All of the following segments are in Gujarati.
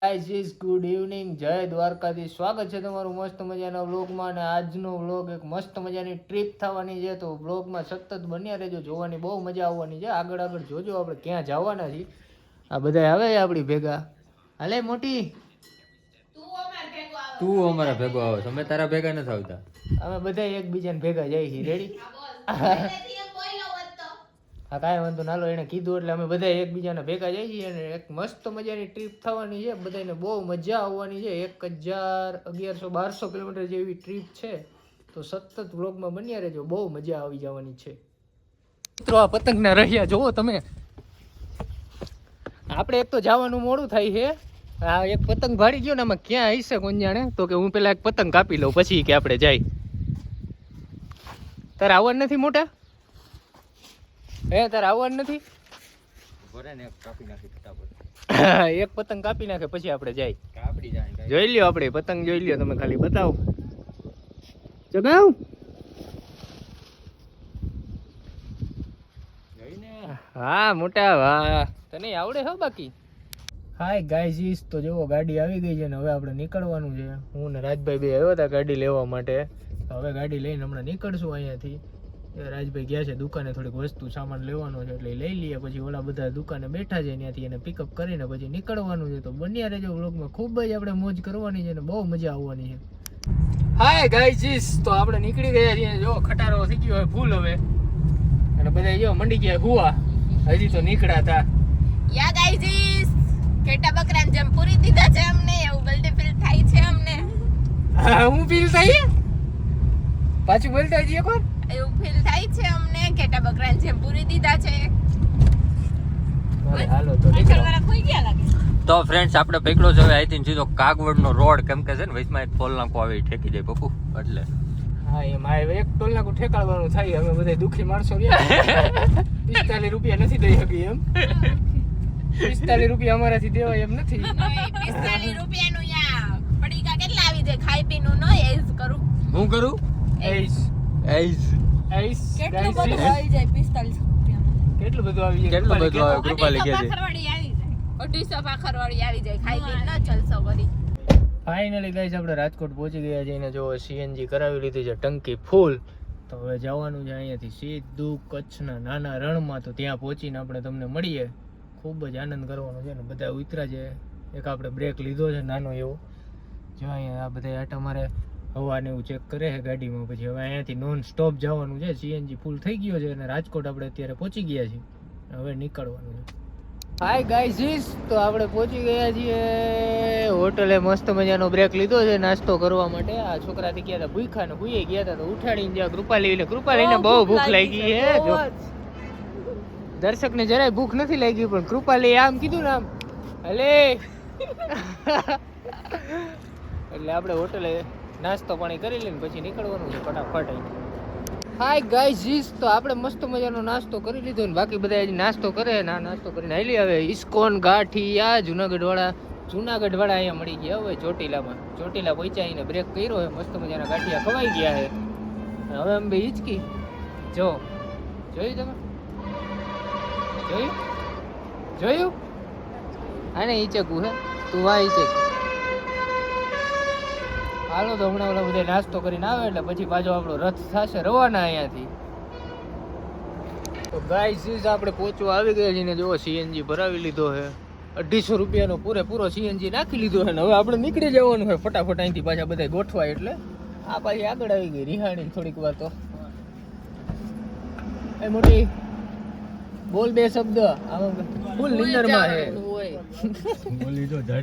ગાઈસ ઇઝ ગુડ ઇવનિંગ, જય દ્વારકાથી સ્વાગત છે તમારું મસ્ત મજાના વ્લોગમાં. અને આજનો વ્લોગ એક મસ્ત મજાની ટ્રીપ થવાની છે, તો વ્લોગમાં સતત બન્યા રહેજો, જોવાની બહુ મજા આવવાની છે. આગળ આગળ જોજો આપણે ક્યાં જવાના છીએ. આ બધા આવે આપણી ભેગા. હાલે મોટી, તું અમારા ભેગો આવે, અમે તારા ભેગા નથી આવતા. અમે બધા એકબીજાને ભેગા જઈએ છીએ. રેડી? હા, કાંઈ વાંધો ના લો, એને કીધું એટલે અમે બધા એકબીજાને ભેગા જઈએ છીએ. અને એક મસ્ત મજાની ટ્રીપ થવાની છે, બધાને બહુ મજા આવવાની છે. 1100-1200 કિલોમીટર જેવી ટ્રીપ છે, તો સતત વ્લોગમાં બન્યા રહેજો, બહુ મજા આવી જવાની છે. મિત્રો આ પતંગના રહ્યા જોવો તમે. આપણે એક તો જવાનું મોડું થાય છે. આ એક પતંગ ભાડી ગયો ને, આમાં ક્યાં હશે કોણ જાણે. તો કે હું પેલા એક પતંગ કાપી લઉં પછી કે આપણે જાય. તારે આવવાનું નથી મોટા? તારે આવવાનું નથી? એક પતંગ કાપી નાખે પછી આપણે જાય. જોઈ લ્યો, આપણે પતંગ જોઈ લ્યો, તમે ખાલી બતાવો. જગાવ. હા મોટા, વાહ, તને આવડે હો બાકી. હાય ગાઈઝ, તો જો ગાડી આવી ગઈ છે ને હવે આપણે નીકળવાનું છે. હું ને રાજભાઈ બે આવ્યા હતા ગાડી લેવા માટે. હવે ગાડી લઈને હમણાં નીકળશું અહીંયાથી. રાજભાઈ ગયા છે દુકાને, થોડીક વસ્તુ સામાન લેવાનો છે એટલે લઈ લઈએ. પછી ઓલા બધા દુકાને બેઠા છે, ત્યાંથી એને પિકઅપ કરીને પછી નીકળવાનું છે. તો બન્યા રહેજો વ્લોગમાં, ખૂબ જ આપણે મોજ કરવાની છે ને બહુ મજા આવવાની છે. હાય ગાઈઝ, તો આપણે નીકળી ગયા છીએ. જો ખટારો થઈ ગયો હવે ફૂલ હવે, અને બધા જો મંડી ગયા હુવા. હજી તો નીકળ્યા હતા. યા ગાઈઝ, કેટા બકરાને જેમ પૂરી દીધા છે અમને, એવું બલડે ફીલ થાય છે અમને. હું ફીલ થાય પાછું બોલતા જઈએ કોણ, એવું ફીલ થાય છે અમને, કેટા બકરાને જેમ પૂરી દીધા છે. હાલો તો નીકળો. ખોઈ ગયા લાગે. તો ફ્રેન્ડ્સ, આપણે પકડો છે હવે અહીંથી સીધો કાગવડનો રોડ, કેમ કે છે ને વચમાં એક ટોલ નાકો આવે ઠેકી જાય પપ્પુ, એટલે હા એમ આવે એક ટોલ નાકું ઠેકાડવાનું થાય. અમે બધા દુખી માણસો રહ્યા, 45 રૂપિયા નથી દઈ શકી એમ. 45 રૂપિયા અમારાથી દેવાય એમ નથી. 45 રૂપિયાનું યા પડીકા કેટલા આવી જાય ખાઈ પીનું નો એઝ કરું. હું કરું એઈસ એઈસ કેટલું બધું આવી જાય 45 રૂપિયામાં. કેટલું બધું આવી જાય. કેટલું બધું આવે કૃપાલી કે છે. પાખરવાડી આવી જાય, 250 પાખરવાડી આવી જાય, ખાઈ પીને ન ચલસો કરી. ફાઇનલી ગાઈસ આપણે રાજકોટ પહોંચી ગયા છે. એને જો સીએનજી કરાવી લીધી છે ટંકી ફૂલ. તો હવે જવાનું છે અહીંયાથી સીધું કચ્છના નાના રણમાં. તો ત્યાં પહોંચીને આપણે તમને મળીએ. ખૂબ જ આનંદ કરવાનો છે ને બધા ઉતરા છે. એક આપણે બ્રેક લીધો છે નાનો એવો. જો અહીંયા આ બધા આટા મારે હવાને એવું ચેક કરે છે ગાડીમાં. પછી હવે અહીંયાથી નોન સ્ટોપ જવાનું છે. સીએનજી ફૂલ થઈ ગયો છે અને રાજકોટ આપણે અત્યારે પહોંચી ગયા છીએ. હવે નીકળવાનું છે. હાય ગાઈઝ, તો આપણે પહોંચી ગયા છીએ હોટલે. મસ્ત મજાનો બ્રેક લીધો છે નાસ્તો કરવા માટે. આ છોકરાથી ગયા હતા ભૂખ્યા ને ભૂઈ ગયા હતા, તો ઉઠાડીને જ્યાં કૃપાલીને બહુ ભૂખ લાગી છે. જો દર્શકને જરાય ભૂખ નથી લાગી, પણ કૃપાલી આમ કીધું ને આમ હલે એટલે આપણે હોટલે નાસ્તો પાણી કરી લઈને પછી નીકળવાનું છે ફટાફટ. હાય ગાઈઝ, તો આપણે મસ્ત મજાનો નાસ્તો કરી લીધો ને બાકી બધા હજી નાસ્તો કરે. ના નાસ્તો કરીને હાલી હવે ઇસ્કોન ગાંઠિયા જુનાગઢ વાળા અહીંયા મળી ગયા. હવે ચોટીલામાં પહોંચ્યા, એને બ્રેક કર્યો છે. મસ્ત મજાના ગાંઠિયા ખવાઈ ગયા છે. હવે અમે બે હિચકી જો જોયું તમે જોયું આને ઈચકું હે તું આ ઈચક. હાલો તો હમણાં ઓલા બધા નાસ્તો કરીને આવે એટલે પછી પાછો આપણો રથ થશે રવાના અહીંયાથી. તો ગાઈઝ આપણે પહોંચવા આવી ગયા છીએ. જો સીએનજી ભરાવી લીધો છે. 250 રૂપિયાનો પૂરેપૂરો સીએનજી નાખી લીધો છે ને હવે આપણે નીકળી જવાનું છે ફટાફટ અહીંથી. પાછા બધા ગોઠવાય એટલે આ પાછી આગળ આવી ગઈ રિહાણી થોડીક વાર. તો એ મોટી બોલ બે શબ્દ, ફૂલ નિંદરમાં છે.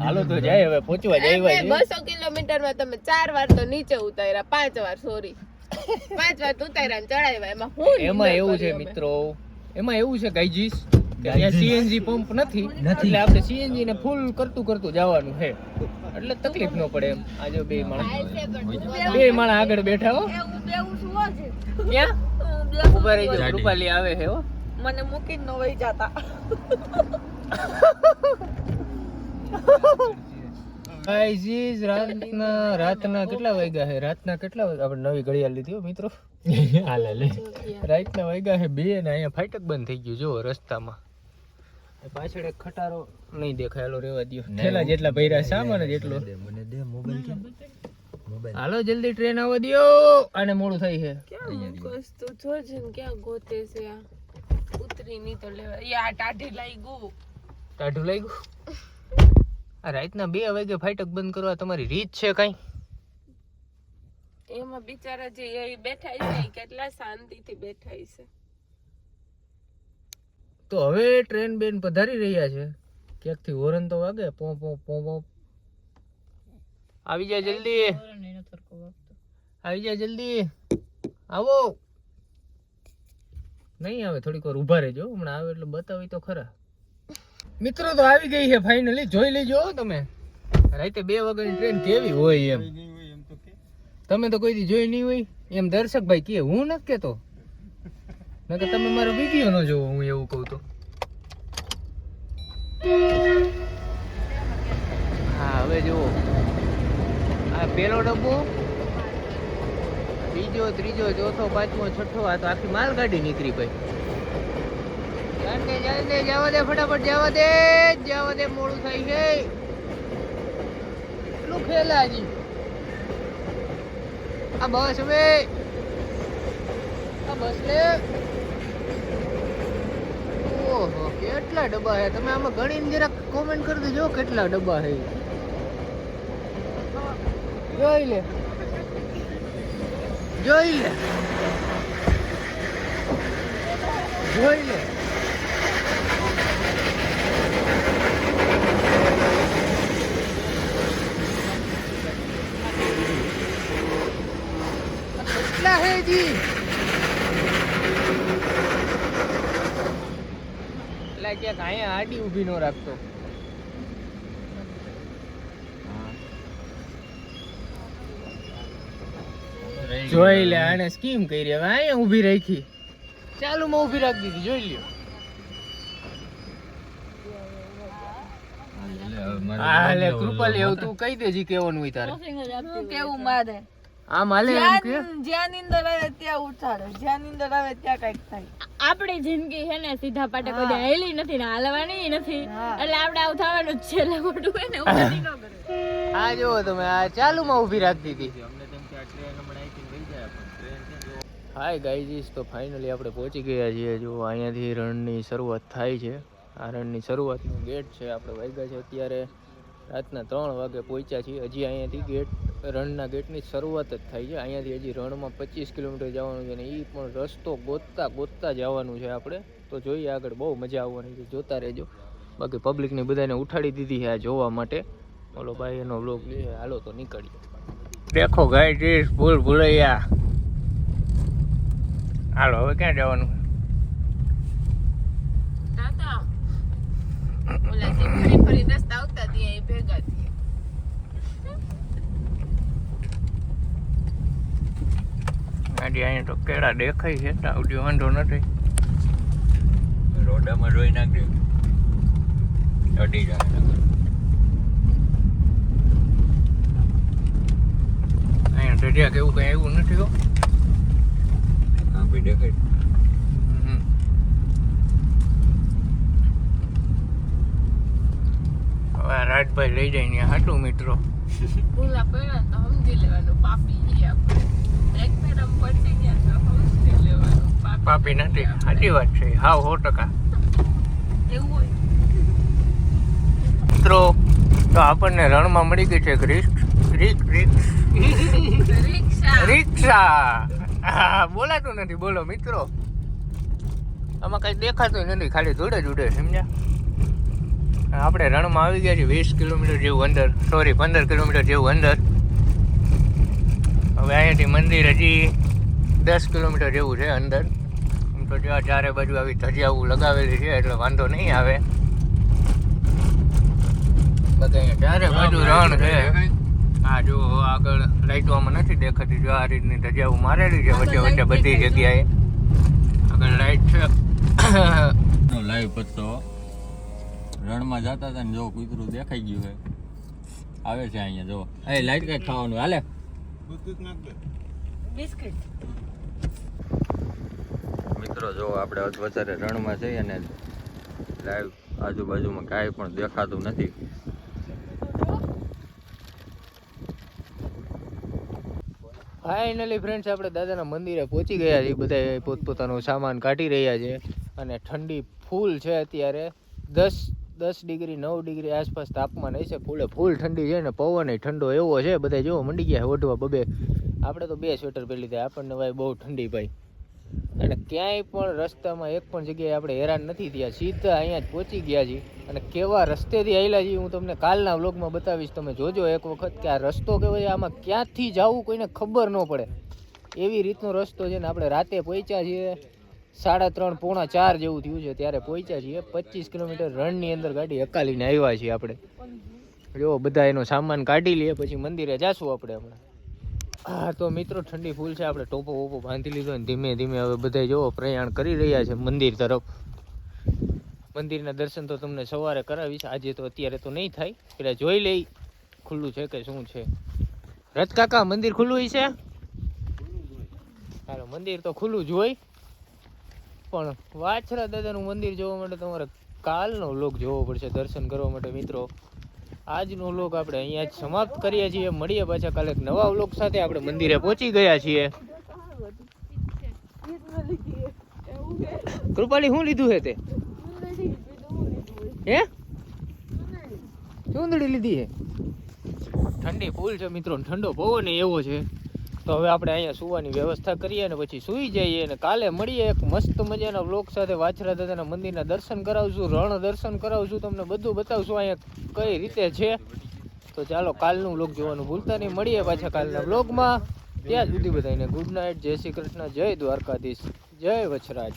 હાલો તો જાય હવે પહોંચવા જાય. 200 કિલોમીટરમાં તમે 4 વાર તો નીચે ઉતાર્યા, 5 વાર સોરી 5 વાર ઉતાર્યા ને ચડાવ્યા. એમાં એવું છે મિત્રો, એમાં એવું છે ગાઈજીસ કે અહીંયા સીએનજી પંપ નથી એટલે આપણે સીએનજી ને ફૂલ કરતું જવાનું છે એટલે તકલીફ ન પડે એમ. આજે બે માણસ આગળ બેઠા હો. ક્યાં ઉભા રહી જાવ, કૃપાલી આવે છે હો. મને મૂકીને ન વહી જાતા. ગાઈઝ રાતના કેટલા વાગ્યા છે? આપણે નવી ઘડિયાળ લીધી હો મિત્રો. રાતના વાગ્યા છે 2 ને અહીંયા ફાટક બંધ થઈ ગયું જો રસ્તામાં. પાછળ એક ખટારો નહીં દેખાયેલો રેવા દો થેલા જેટલા ભર્યા સામાન જ એટલો મને દે મોબાઈલ કે મોબાઈલ હાલો જલ્દી ટ્રેન આવવા દ્યો આને મોડું થાય છે ક્યાં વસ્તુ જોજે ને ક્યાં ગોતે છે આ ઉતરી નહીં તો લેવા યા ટાઢી લાઈ ગયું ટાઢું લાગ્યું આ રાતના 2 વાગે ફાટક બંધ કરવા તમારી રીત છે કઈ એમાં બિચારા જે એ બેઠા છે એ કેટલા શાંતિથી બેઠા છે તો હવે ટ્રેન બેન પધારી રહ્યા છે ક્યાંકથી હોરન તો વાગે પો પો પો પો આવી જા જલ્દી આવી જા જલ્દી આવો નહીં આવે થોડીક વાર ઊભા રહેજો હમણાં આવે એટલે બતાવી તો ખરા મિત્રો તો આવી ગઈ છે ફાઇનલી જોઈ લેજો તમે રાતે 2 વાગ્યાની ટ્રેન કેવી હોય એમ તમે તો કોઈ દી જોઈ નહીં હોય એમ દર્શકભાઈ કે હું નથી કેતો નકર તમે મારો વિડિયો ન જોવો હું એવું કહું તો હા હવે જુઓ આ પેલો ડબ્બો બીજો ત્રીજો ચોથો પાંચમો છઠ્ઠો આ તો આખી માલગાડી નીકળી ભાઈ ચાલને જવા દે ફટાફટ જવા દે મોડું થાય છે એટલું ખેલા હજી આ બસ હવે આ બસ લે ઓહો કેટલા ડબ્બા છે તમે આમાં ગણીને જરાક કોમેન્ટ કરી દેજો કેટલા ડબ્બા છે જોઈ લે કેટલા હે જી એટલે ક્યાંક અહીંયા આડી ઊભી ન રાખતો જોઈ લે આને સ્કીમ કરી હવે અહીંયા ઊભી રાખી ચાલુ માં ઊભી રાખી દીધી જોઈ લ્યો હા લે કૃપાલ એવું તું કહી દેજી કેવાનું હોય તારે કેવું મારે આમ હાલે એમ કે જ્યાં નીંદર આવે ત્યાં ઉઠાડે જ્યાં નીંદર આવે ત્યાં કઈક થાય આપણી જિંદગી છે ને સીધા પાટે કોઈ હેલી નથી ને હાલવાની નથી એટલે આપણે આવું થવાનું જ છે એટલે ખોટું હોય ને ઉભી ન કરે આ જો તમે આ ચાલુ માં ઊભી રાખી દીધી હાય ગાઈઝ તો ફાઇનલી આપણે પહોંચી ગયા છીએ જો અહીંયાથી રણની શરૂઆત થાય છે આ રણની શરૂઆતનો ગેટ છે આપણે વાગ્યા છે અત્યારે રાતના 3 વાગે પહોંચ્યા છીએ હજી અહીંયાથી ગેટ રણના ગેટની શરૂઆત જ થાય છે અહીંયાથી હજી રણમાં 25 કિલોમીટર જવાનું છે ને એ પણ રસ્તો ગોતતા જવાનું છે આપણે તો જોઈએ આગળ બહુ મજા આવવાની છે જોતા રહેજો બાકી પબ્લિકને બધાને ઉઠાડી દીધી છે આ જોવા માટે ઓલો ભાઈ એનો વ્લોગ લે હાલો તો નીકળીએ દેખો ગાઈઝ ભૂલૈયા હાલો હવે ક્યાં જવાનું દાદા ઓલા જે ફરી રસ્તા આવતા ત્યાં એ ભેગા થયા ગાડી અહીંયા તો કેળા દેખાય છે તાવડી વાંધો નથી રોડામાં જોઈ નાખ્યું અડી જાય અહીંયા દરિયા કેવું કઈ એવું નથી હો આપી દેખાય હવે રાજભાઈ લઈ જાય ને હાટું મિત્રો ભૂલા પડ્યા તો સમજી લેવાનું પાપી છે આપણે એક ફેરમ પડી ગયા તો સમજી લેવાનું પાપી નથી સાચી વાત છે હાવ 100% એવું હોય મિત્રો તો આપણને રણમાં મળી ગઈ છે રિક્ષા હા બોલાતું નથી બોલો મિત્રો આમાં કઈ દેખાતું નથી ખાલી જોડે જોડે સમજ્યા આપણે રણમાં આવી ગયા છીએ 20 કિલોમીટર જેવું અંદર 15 કિલોમીટર જેવું અંદર હવે અહીંયાથી મંદિર હજી 10 કિલોમીટર જેવું છે અંદર આમ તો જ્યાં ચારે બાજુ આવી ધજાવું લગાવેલી છે એટલે વાંધો નહીં આવે બધા અહીંયા ચારે બાજુ રણ છે હા જો આગળ લાઈટો આમાં નથી દેખાતી જો આ રીતની ધજાવું મારેલી છે વચ્ચે વચ્ચે બધી જગ્યાએ આગળ લાઈટ છે લાઈવ પત્તો રણમાં જતા હતા ને જો કૂતરું દેખાઈ ગયું છે આવે છે અહીંયા જો એ લાઈટ કઈ ખાવાનું હાલે બિસ્કિટ મિત્રો જો આપણે વધારે રણમાં જઈએ અને લાઈવ આજુબાજુમાં કાંઈ પણ દેખાતું નથી. ફાઇનલી ફ્રેન્ડ્સ આપણે દાદાના મંદિરે પહોંચી ગયા છીએ. બધા પોતપોતાનો સામાન કાઢી રહ્યા છે અને ઠંડી ફૂલ છે. અત્યારે 10 ડિગ્રી 9 ડિગ્રી આસપાસ તાપમાન હશે. ફૂલ ઠંડી છે ને પવન ઠંડો એવો છે. બધા જો મંડી ગયા ઓઢવા બબે. આપણે તો 2 સ્વેટર પહેરી લીધા. આપણને ભાઈ બહુ ઠંડી ભાઈ. અને ક્યાંય પણ રસ્તામાં એક પણ જગ્યાએ આપણે હેરાન નથી થયા. સીધા અહીંયા જ પહોંચી ગયા છીએ. અને કેવા રસ્તેથી આવેલા છીએ હું તમને કાલના વ્લોગમાં બતાવીશ. તમે જોજો એક વખત કે આ રસ્તો કેવો આમાં ક્યાંથી જવું કોઈને ખબર ન પડે એવી રીતનો રસ્તો છે. ને આપણે રાતે પહોંચ્યા છીએ 3:30 પોણા 4 જેવું થયું છે ત્યારે પહોંચ્યા છીએ. 25 કિલોમીટર રણની અંદર ગાડી હકાલીને આવ્યા છીએ આપણે. જો બધા એનો સામાન કાઢી લઈએ પછી મંદિરે જાશું આપણે હમણાં. હા તો મિત્રો ઠંડી ફૂલ છે. આપણે ટોપો વોપો બાંધી લીધો ને ધીમે ધીમે હવે બધા જો પ્રયાણ કરી રહ્યા છે મંદિર તરફ. મંદિરના દર્શન તો તમને સવારે કરાવીશ. આજે તો અત્યારે તો નહીં થાય. પેલા જોઈ લઈ ખુલ્લું છે કે શું છે. રથ કાકા મંદિર ખુલ્લું છે? હાલો મંદિર તો ખુલ્લું જ હોય પણ વાછરા દાદાનું મંદિર જોવા માટે તમારે કાલનો વ્લોગ જોવો પડશે દર્શન કરવા માટે. મિત્રો આજનો વ્લોગ આપણે અહીંયા જ સમાપ્ત કરીએ છીએ. મળીએ પાછા કાલે એક નવા વ્લોગ સાથે. આપણે મંદિરે પહોંચી ગયા છીએ. કૃપાલી શું લીધું છે તે? હે ચૂંદડી લીધી છે? ઠંડી ફૂલ છે મિત્રો. ઠંડો પવન એવો છે. તો હવે આપણે અહીંયા સુવાની વ્યવસ્થા કરીએ અને પછી સૂઈ જઈએ. અને કાલે મળીએ એક મસ્ત મજાના વ્લોગ સાથે. વાછરા દાદાના મંદિરના દર્શન કરાવશું, રણ દર્શન કરાવશું, તમને બધું બતાવશું અહીંયા કઈ રીતે છે. તો ચાલો કાલનું વ્લોગ જોવાનું ભૂલતા નહીં. મળીએ પાછા કાલના વ્લોગમાં. ત્યાં સુધી બધાને ગુડ નાઇટ. જય શ્રી કૃષ્ણ. જય દ્વારકાધીશ. જય વછરાજ.